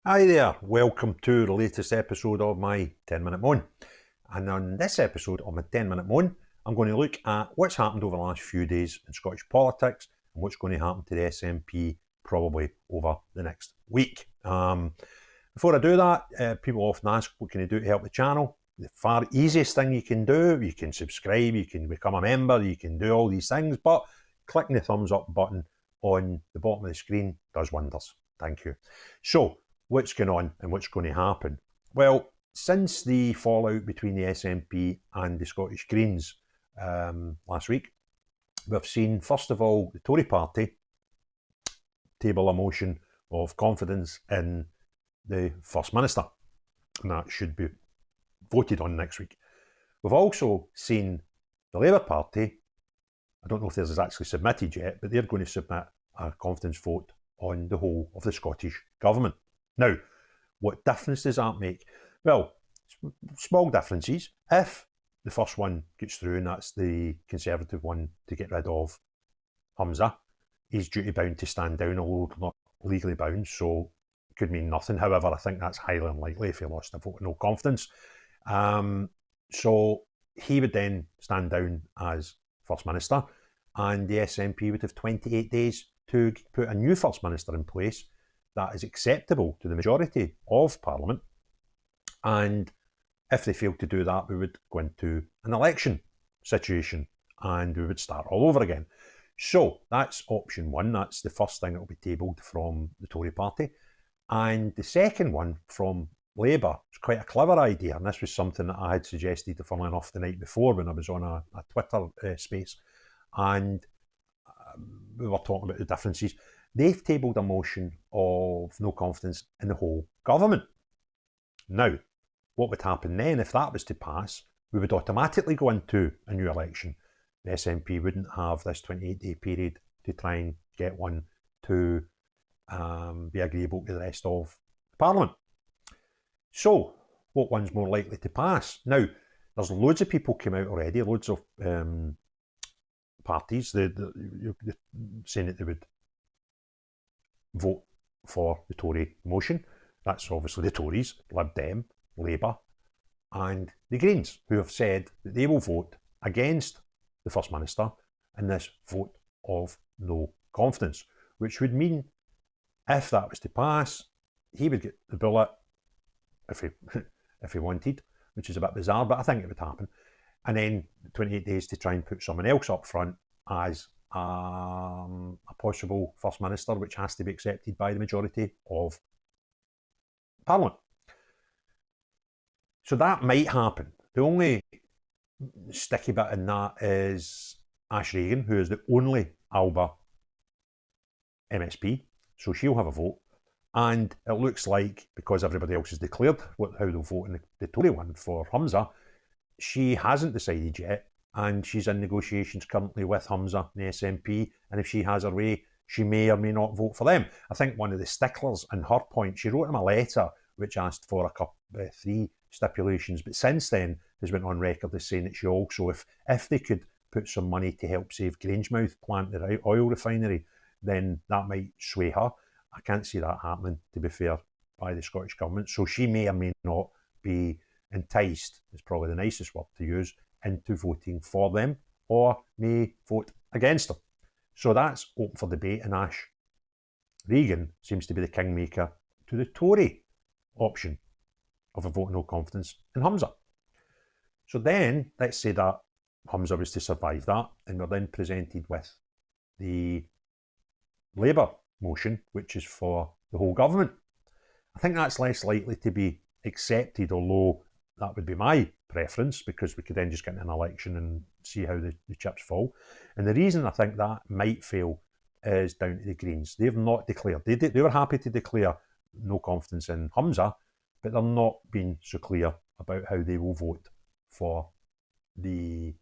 Hi there, welcome to the latest episode of my 10-minute moan. And on this episode of my 10-minute moan, I'm going to look at what's happened over the last few days in Scottish politics and what's going to happen to the SNP probably over the next week. Before I do that, people often ask, what can you do to help the channel? The far easiest thing you can do, you can subscribe, you can become a member, you can do all these things, but clicking the thumbs up button on the bottom of the screen does wonders. Thank you. So, what's going on and what's going to happen? Well, since the fallout between the SNP and the Scottish Greens last week, we've seen, first of all, the Tory party table a motion of confidence in the First Minister, and that should be voted on next week. We've also seen the Labour Party, I don't know if theirs is actually submitted yet, but they're going to submit a confidence vote on the whole of the Scottish Government. Now, what difference does that make? Well, small differences. If the first one gets through, and that's the Conservative one to get rid of Humza, he's duty bound to stand down, although not legally bound, so it could mean nothing. However, I think that's highly unlikely if he lost a vote of no confidence. So he would then stand down as First Minister, and the SNP would have 28 days to put a new First Minister in place that is acceptable to the majority of Parliament. And if they failed to do that, we would go into an election situation and we would start all over again. So that's option one. That's the first thing that will be tabled from the Tory party. And the second one from Labour is quite a clever idea. And this was something that I had suggested, funnily enough, the night before when I was on a Twitter space. And we were talking about the differences. They've tabled a motion of no confidence in the whole government. Now, what would happen then if that was to pass? We would automatically go into a new election. The SNP wouldn't have this 28-day period to try and get one to be agreeable to the rest of Parliament. So, what one's more likely to pass? Now, there's loads of people came out already, loads of parties they're saying that they would vote for the Tory motion. That's obviously the Tories, Lib Dem, Labour, and the Greens, who have said that they will vote against the First Minister in this vote of no confidence, which would mean if that was to pass, he would get the bullet if he wanted, which is a bit bizarre, but I think it would happen. And then 28 days to try and put someone else up front as a possible First Minister, which has to be accepted by the majority of Parliament. So that might happen. The only sticky bit in that is Ash Regan, who is the only Alba MSP, so she'll have a vote. And it looks like, because everybody else has declared how they'll vote in the Tory one for Humza, she hasn't decided yet, and she's in negotiations currently with Humza and the SNP, and if she has her way, she may or may not vote for them. I think one of the sticklers in her point, she wrote him a letter which asked for three stipulations, but since then has went on record as saying that she also, if they could put some money to help save Grangemouth plant, the oil refinery, then that might sway her. I can't see that happening, to be fair, by the Scottish Government. So she may or may not be enticed, is probably the nicest word to use, into voting for them, or may vote against them. So that's open for debate, and Ash Regan seems to be the kingmaker to the Tory option of a vote of no confidence in Humza. So then, let's say that Humza was to survive that, and we're then presented with the Labour motion, which is for the whole government. I think that's less likely to be accepted, although that would be my preference, because we could then just get an election and see how the chips fall. And the reason I think that might fail is down to the Greens. They've not declared. They were happy to declare no confidence in Humza, but they're not being so clear about how they will vote for the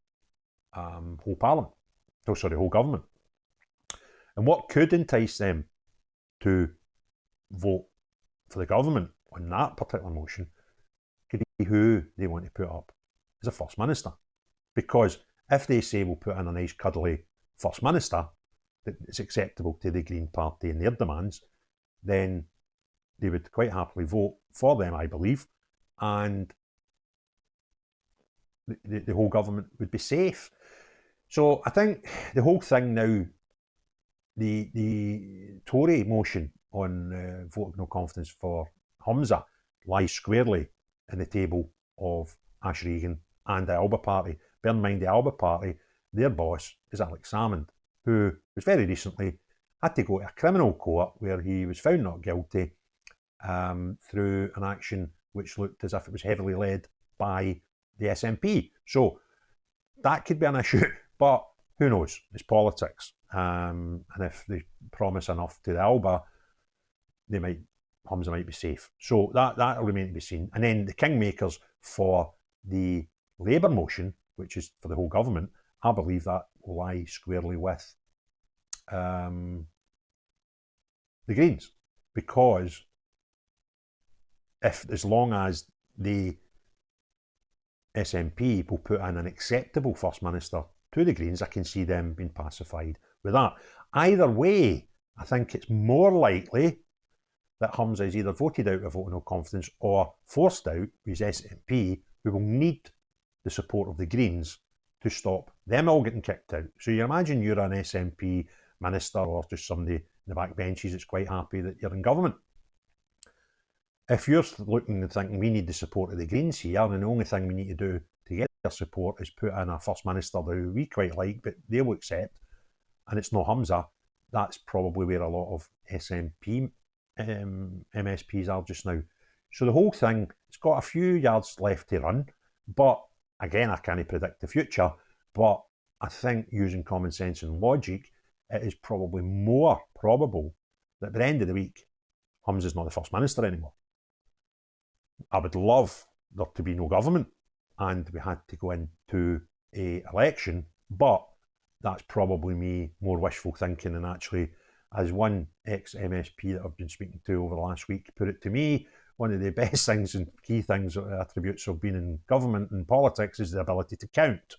whole Parliament. Oh, sorry, whole government. And what could entice them to vote for the government on that particular motion could be who they want to put up as a First Minister. Because if they say we'll put in a nice cuddly First Minister that is acceptable to the Green Party and their demands, then they would quite happily vote for them, I believe, and the whole government would be safe. So I think the whole thing now, the Tory motion on vote of no confidence for Humza lies squarely in the table of Ash Regan and the Alba party. Bear in mind, the Alba party, their boss is Alex Salmond, who was very recently had to go to a criminal court where he was found not guilty through an action which looked as if it was heavily led by the SNP. So that could be an issue, but who knows? It's politics. And if they promise enough to the Alba, Humza might be safe. So that'll remain to be seen. And then the kingmakers for the Labour motion, which is for the whole government, I believe that will lie squarely with the Greens, because as long as the SNP will put in an acceptable First Minister to the Greens, I can see them being pacified with that. Either way, I think it's more likely that Humza is either voted out of vote of no confidence or forced out with his SNP, who will need the support of the Greens to stop them all getting kicked out. So you imagine you're an SNP minister or just somebody in the back benches that's quite happy that you're in government. If you're looking and thinking we need the support of the Greens here, and the only thing we need to do to get their support is put in a First Minister who we quite like, but they will accept, and it's no Humza, that's probably where a lot of SNP MSPs are just now. So the whole thing, it's got a few yards left to run, but again, I can't predict the future, but I think using common sense and logic, it is probably more probable that by the end of the week, Humza's not the First Minister anymore. I would love there to be no government and we had to go into an election, but that's probably me more wishful thinking. And actually, as one ex-MSP that I've been speaking to over the last week put it to me, one of the best things and key things, attributes of being in government and politics is the ability to count.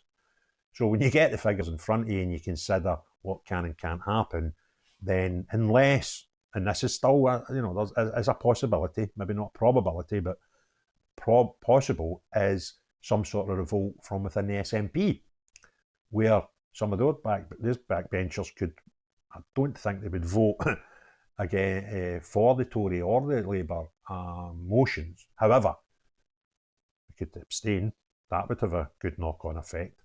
So when you get the figures in front of you and you consider what can and can't happen, then unless, and this is still, there's a possibility, maybe not probability, but possible, is some sort of revolt from within the SNP, where some of those backbenchers could, I don't think they would vote again for the Tory or the Labour motions. However, they could abstain. That would have a good knock-on effect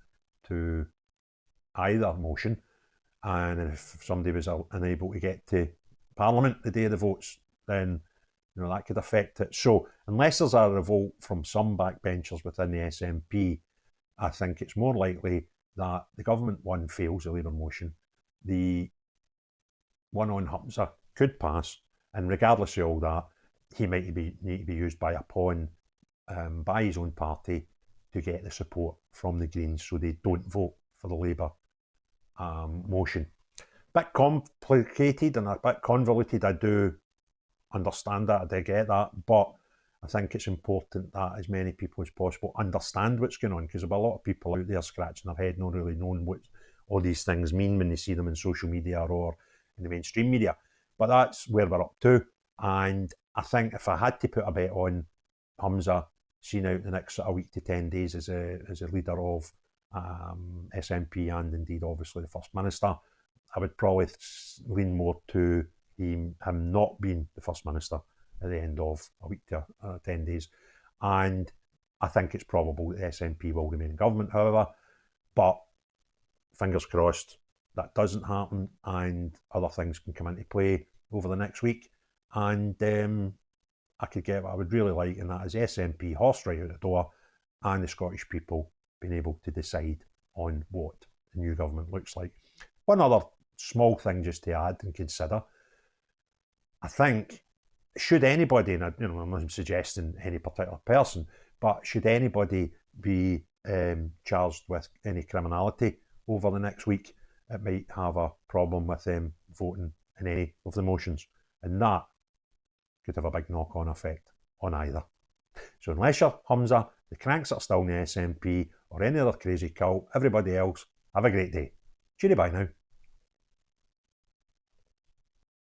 to either motion. And if somebody was unable to get to Parliament the day of the votes, then that could affect it. So unless there's a revolt from some backbenchers within the SNP, I think it's more likely that the government one fails, the Labour motion. The one on Humza could pass, and regardless of all that, he might need to be used by a pawn by his own party to get the support from the Greens so they don't vote for the Labour motion. A bit complicated and a bit convoluted, I do understand that, I do get that, but I think it's important that as many people as possible understand what's going on, because there'll be a lot of people out there scratching their head, not really knowing what all these things mean when they see them in social media or in the mainstream media. But that's where we're up to, and I think if I had to put a bet on Humza seeing out the next sort of week to 10 days as a leader of SNP and indeed obviously the First Minister, I would probably lean more to him not being the First Minister at the end of a week to 10 days. And I think it's probable that the SNP will remain in government, however, but fingers crossed that doesn't happen and other things can come into play over the next week. And I could get what I would really like, and that is SNP horse right out the door and the Scottish people being able to decide on what the new government looks like. One other small thing just to add and consider, I think, should anybody, and I'm not suggesting any particular person, but should anybody be charged with any criminality over the next week, it might have a problem with them voting in any of the motions, and that could have a big knock-on effect on either. So unless you're Humza, the cranks are still in the SNP, or any other crazy cult, everybody else, have a great day. Cheery bye now.